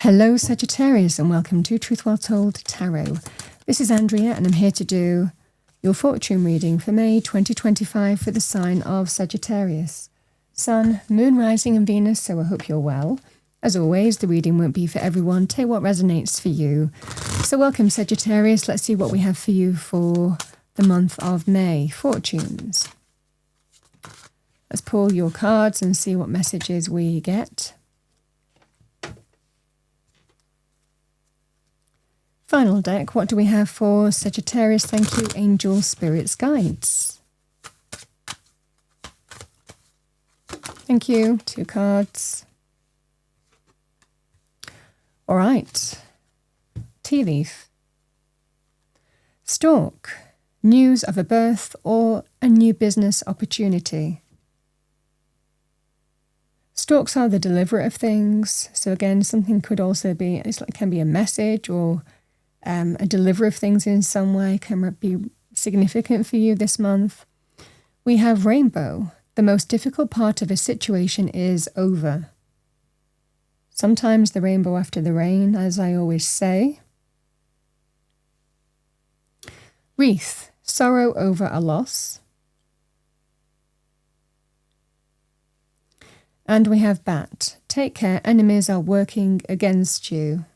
Hello Sagittarius and welcome to Truth Well Told Tarot. This is Andrea and I'm here to do your fortune reading for May 2025 for the sign of Sagittarius. Sun, Moon, Rising and Venus, so I hope you're well. As always, the reading won't be for everyone. Take what resonates for you. So welcome Sagittarius. Let's see what we have for you for the month of May. Fortunes. Let's pull your cards and see what messages we get. Final deck, what do we have for Sagittarius? Thank you, angels, spirits, guides. Thank you, 2 cards. All right, tea leaf. Stork, news of a birth or a new business opportunity. Storks are the deliverer of things. So again, something could also be, can be a message or a delivery of things in some way can be significant for you this month. We have rainbow. The most difficult part of a situation is over. Sometimes the rainbow after the rain, as I always say. Wreath. Sorrow over a loss. And we have bat. Take care, enemies are working against you.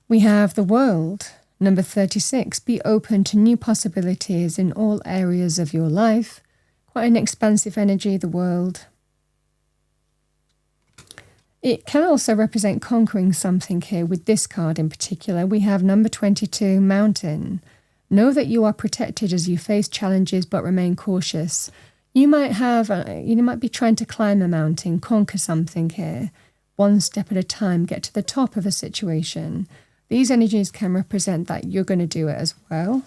We have the world, number 36. Be open to new possibilities in all areas of your life. Quite an expansive energy, the world. It can also represent conquering something here with this card in particular. We have number 22, mountain. Know that you are protected as you face challenges but remain cautious. You might be trying to climb a mountain, conquer something here. One step at a time, get to the top of a situation. These energies can represent that you're going to do it as well.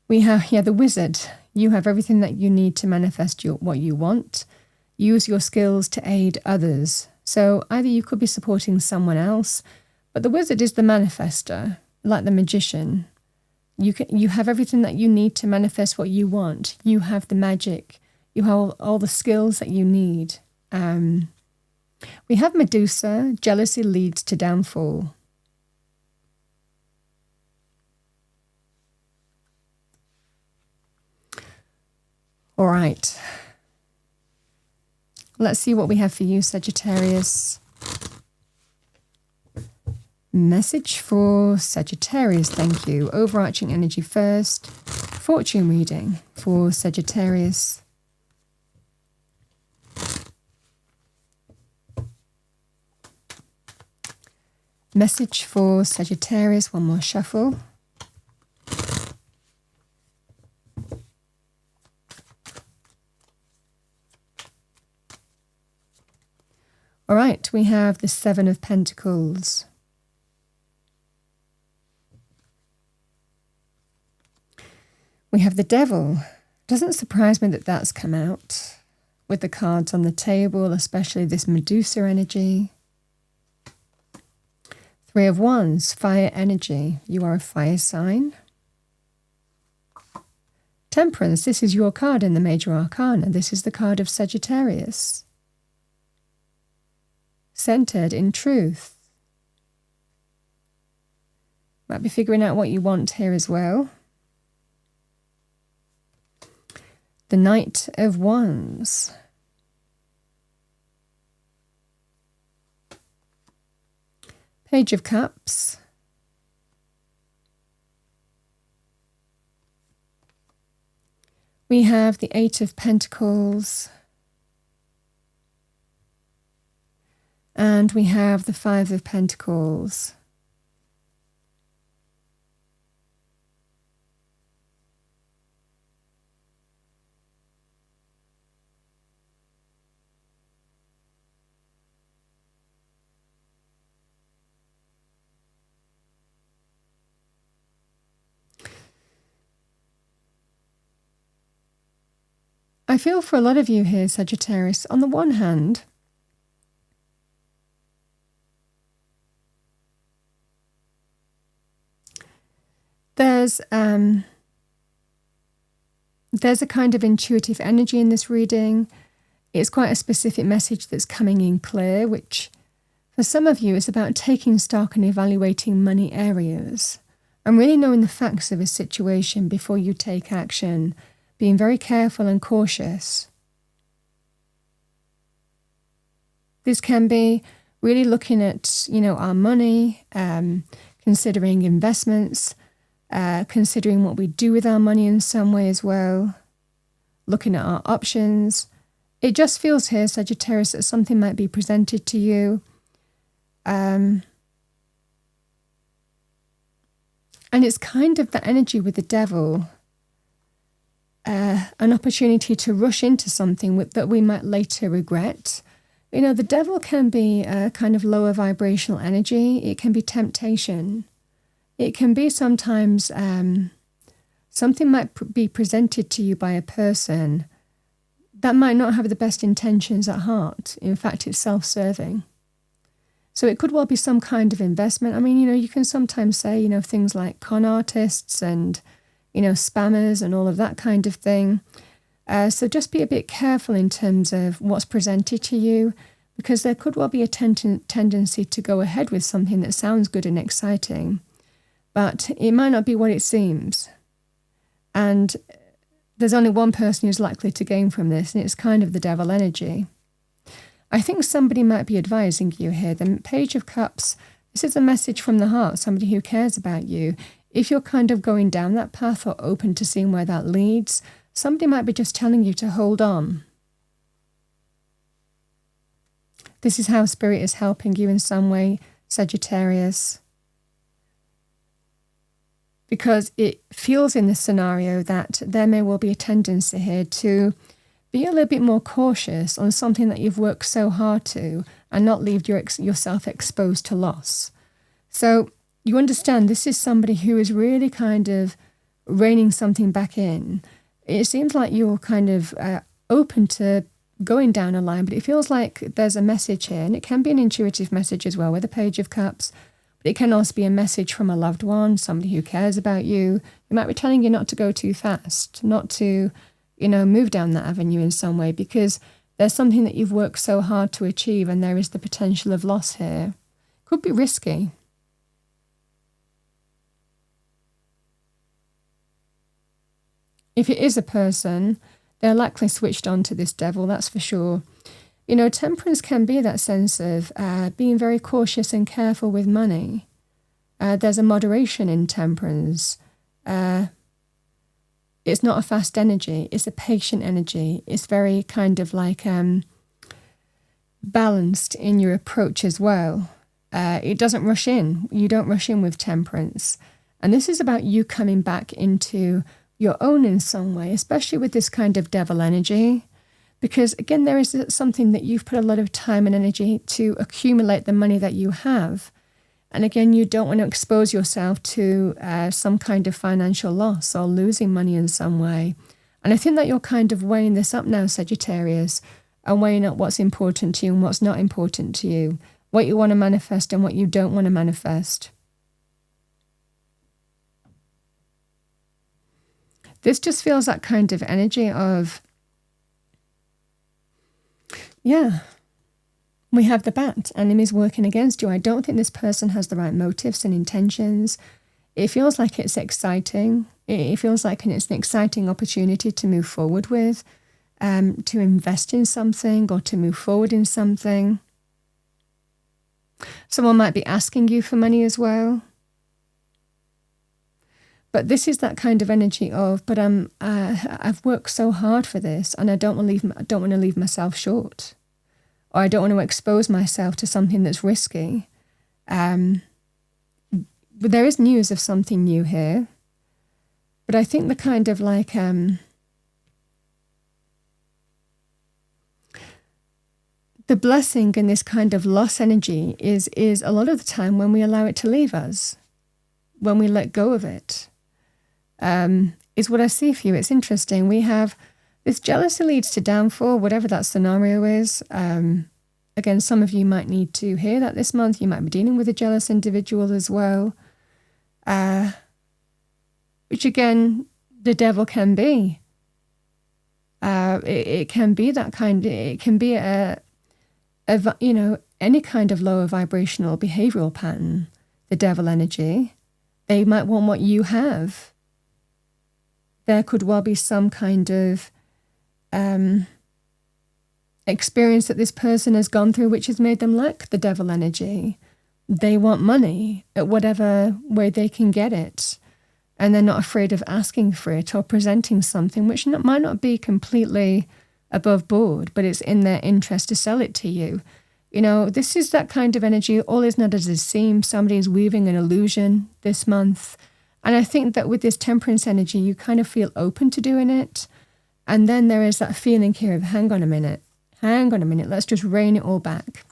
We have here the wizard. You have everything that you need to manifest what you want. Use your skills to aid others. So either you could be supporting someone else, but the wizard is the manifester, like the magician. You have everything that you need to manifest what you want. You have the magic. You have all the skills that you need. We have Medusa. Jealousy leads to downfall. All right. Let's see what we have for you, Sagittarius. Message for Sagittarius, thank you. Overarching energy first. Fortune reading for Sagittarius. Message for Sagittarius, one more shuffle. All right, we have the 7 of Pentacles. We have the Devil. Doesn't surprise me that that's come out with the cards on the table, especially this Medusa energy. 3 of Wands, fire energy. You are a fire sign. Temperance, this is your card in the Major Arcana. This is the card of Sagittarius. Centered in truth. Might be figuring out what you want here as well. The Knight of Wands. Page of Cups. We have the 8 of Pentacles. And we have the 5 of Pentacles. I feel for a lot of you here, Sagittarius, on the one hand, there's There's a kind of intuitive energy in this reading. It's quite a specific message that's coming in clear, which for some of you is about taking stock and evaluating money areas and really knowing the facts of a situation before you take action, being very careful and cautious. This can be really looking at, our money, considering investments, considering what we do with our money in some way as well, looking at our options. It just feels here, Sagittarius, that something might be presented to you. And it's kind of the energy with the devil, an opportunity to rush into something that we might later regret. The devil can be a kind of lower vibrational energy. It can be temptation. It can be sometimes something might be presented to you by a person that might not have the best intentions at heart. In fact, it's self-serving. So it could well be some kind of investment. I mean, you can sometimes say, things like con artists and, spammers and all of that kind of thing. So just be a bit careful in terms of what's presented to you, because there could well be a tendency to go ahead with something that sounds good and exciting, but it might not be what it seems. And there's only one person who's likely to gain from this, and it's kind of the devil energy. I think somebody might be advising you here. The Page of Cups, this is a message from the heart, somebody who cares about you. If you're kind of going down that path or open to seeing where that leads, somebody might be just telling you to hold on. This is how Spirit is helping you in some way, Sagittarius. Because it feels in this scenario that there may well be a tendency here to be a little bit more cautious on something that you've worked so hard to and not leave yourself exposed to loss. So you understand this is somebody who is really kind of reining something back in. It seems like you're kind of open to going down a line, but it feels like there's a message here, and it can be an intuitive message as well with the Page of Cups, but it can also be a message from a loved one, somebody who cares about you. They might be telling you not to go too fast, not to, move down that avenue in some way, because there's something that you've worked so hard to achieve, and there is the potential of loss here. Could be risky. If it is a person, they're likely switched on to this devil, that's for sure. Temperance can be that sense of being very cautious and careful with money. There's a moderation in temperance. It's not a fast energy, it's a patient energy. It's very kind of like balanced in your approach as well. It doesn't rush in. You don't rush in with temperance. And this is about you coming back into your own in some way, especially with this kind of devil energy. Because again, there is something that you've put a lot of time and energy to accumulate the money that you have. And again, you don't want to expose yourself to some kind of financial loss or losing money in some way. And I think that you're kind of weighing this up now, Sagittarius, and weighing up what's important to you and what's not important to you, what you want to manifest and what you don't want to manifest. This just feels that kind of energy of, we have the bat, enemies working against you. I don't think this person has the right motives and intentions. It feels like it's exciting. It feels like it's an exciting opportunity to move forward with, to invest in something or to move forward in something. Someone might be asking you for money as well. But this is that kind of energy of, but I've worked so hard for this, and I don't want to leave myself short, or I don't want to expose myself to something that's risky. But there is news of something new here, but I think the kind of like the blessing in this kind of loss energy is a lot of the time when we allow it to leave us, when we let go of it. Is what I see for you. It's interesting. We have this jealousy leads to downfall, whatever that scenario is. Again, some of you might need to hear that this month. You might be dealing with a jealous individual as well. Which again, the devil can be. It can be that kind. It can be any kind of lower vibrational behavioral pattern. The devil energy. They might want what you have. There could well be some kind of experience that this person has gone through which has made them lack the devil energy. They want money at whatever way they can get it. And they're not afraid of asking for it or presenting something which might not be completely above board, but it's in their interest to sell it to you. This is that kind of energy. All is not as it seems. Somebody is weaving an illusion this month. And I think that with this temperance energy, you kind of feel open to doing it. And then there is that feeling here of, hang on a minute, let's just rein it all back.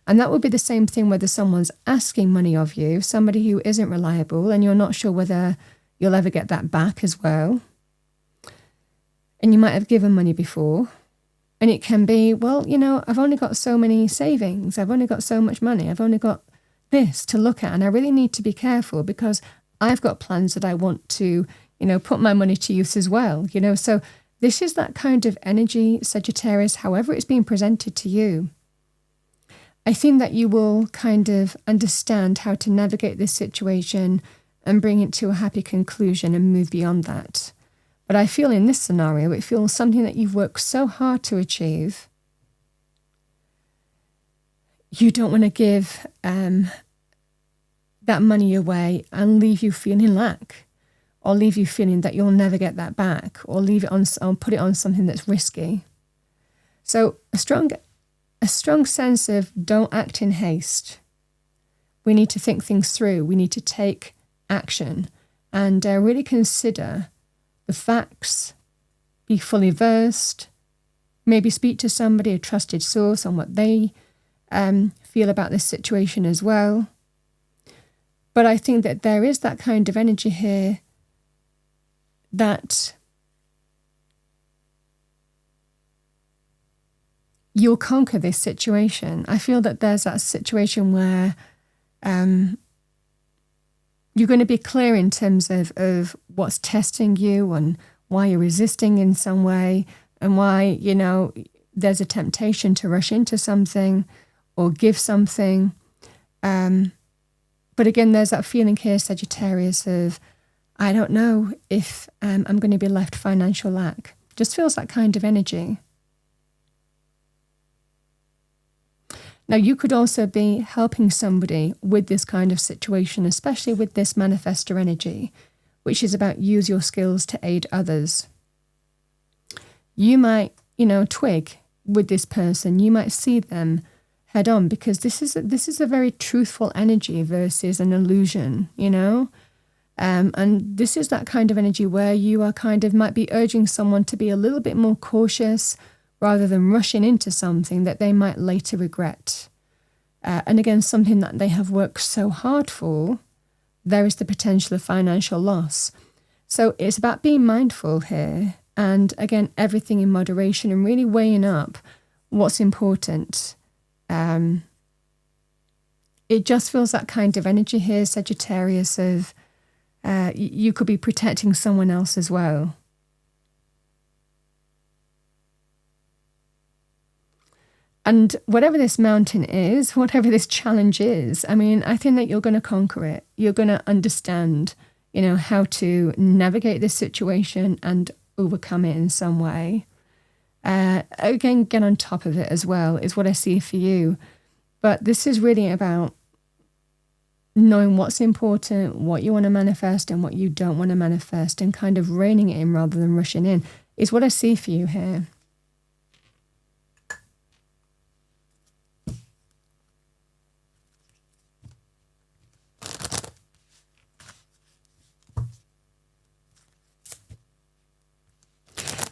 And that would be the same thing whether someone's asking money of you, somebody who isn't reliable, and you're not sure whether you'll ever get that back as well. And you might have given money before. And it can be, well, I've only got so many savings. I've only got so much money. I've only got this to look at. And I really need to be careful because I've got plans that I want to, put my money to use as well. So this is that kind of energy, Sagittarius, however it's being presented to you. I think that you will kind of understand how to navigate this situation and bring it to a happy conclusion and move beyond that. But I feel in this scenario, it feels something that you've worked so hard to achieve. You don't want to give that money away and leave you feeling lack, or leave you feeling that you'll never get that back, or leave it on, or put it on something that's risky. So a strong sense of don't act in haste. We need to think things through. We need to take action and really consider the facts, be fully versed, maybe speak to somebody, a trusted source, on what they feel about this situation as well. But I think that there is that kind of energy here that you'll conquer this situation. I feel that there's that situation where you're going to be clear in terms of what's testing you and why you're resisting in some way, and why, there's a temptation to rush into something or give something. But again, there's that feeling here, Sagittarius, of, I don't know if I'm going to be left financial lack. Just feels that kind of energy. Now, you could also be helping somebody with this kind of situation, especially with this manifestor energy, which is about use your skills to aid others. You might, twig with this person. You might see them head on, because this is a very truthful energy versus an illusion, and this is that kind of energy where you are might be urging someone to be a little bit more cautious, rather than rushing into something that they might later regret. And again, something that they have worked so hard for, there is the potential of financial loss. So it's about being mindful here. And again, everything in moderation and really weighing up what's important. It just feels that kind of energy here, Sagittarius, of you could be protecting someone else as well. And whatever this mountain is, whatever this challenge is, I think that you're going to conquer it. You're going to understand, how to navigate this situation and overcome it in some way. Again, get on top of it as well is what I see for you. But this is really about knowing what's important, what you want to manifest and what you don't want to manifest, and kind of reining it in rather than rushing in is what I see for you here.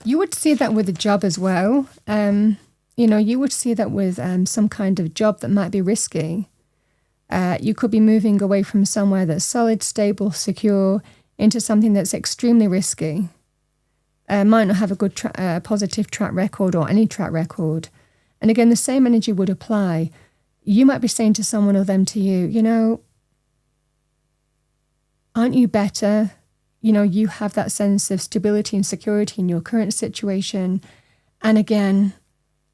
You would see that with a job as well. You would see that with some kind of job that might be risky. You could be moving away from somewhere that's solid, stable, secure, into something that's extremely risky. Might not have a good positive track record or any track record. And again, the same energy would apply. You might be saying to someone or them to you, aren't you better? You have that sense of stability and security in your current situation. And again,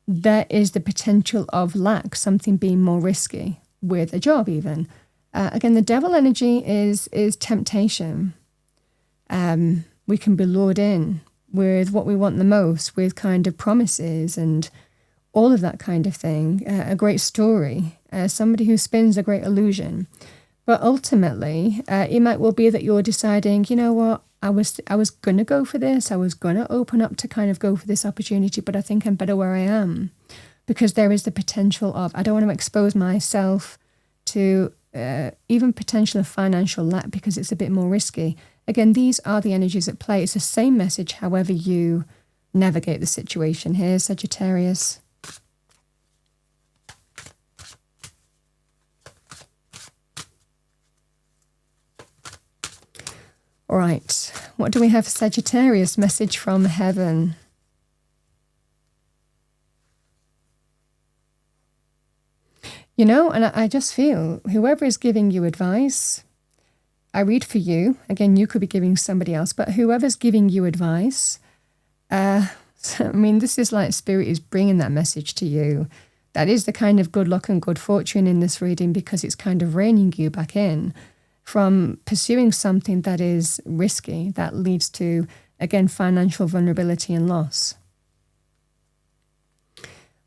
there is the potential of lack, something being more risky with a job even. Again, the devil energy is temptation. We can be lured in with what we want the most, with kind of promises and all of that kind of thing. A great story, somebody who spins a great illusion. But ultimately, it might well be that you're deciding, you know what, I was going to go for this. I was going to open up to kind of go for this opportunity, but I think I'm better where I am. Because there is the potential of, I don't want to expose myself to even potential of financial lack because it's a bit more risky. Again, these are the energies at play. It's the same message, however you navigate the situation here, Sagittarius. All right, what do we have for Sagittarius? Message from heaven. You know, and I just feel whoever is giving you advice, I read for you. Again, you could be giving somebody else, but whoever's giving you advice, I mean, this is like Spirit is bringing that message to you. That is the kind of good luck and good fortune in this reading because it's kind of reining you back in from pursuing something that is risky, that leads to, again, financial vulnerability and loss.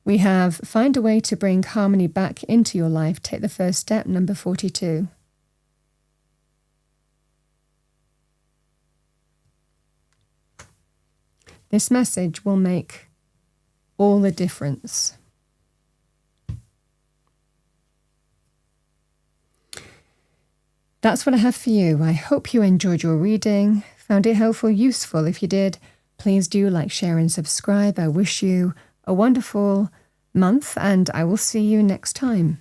We have find a way to bring harmony back into your life. Take the first step, number 42. This message will make all the difference. That's what I have for you. I hope you enjoyed your reading, found it helpful, useful. If you did, please do like, share and subscribe. I wish you a wonderful month and I will see you next time.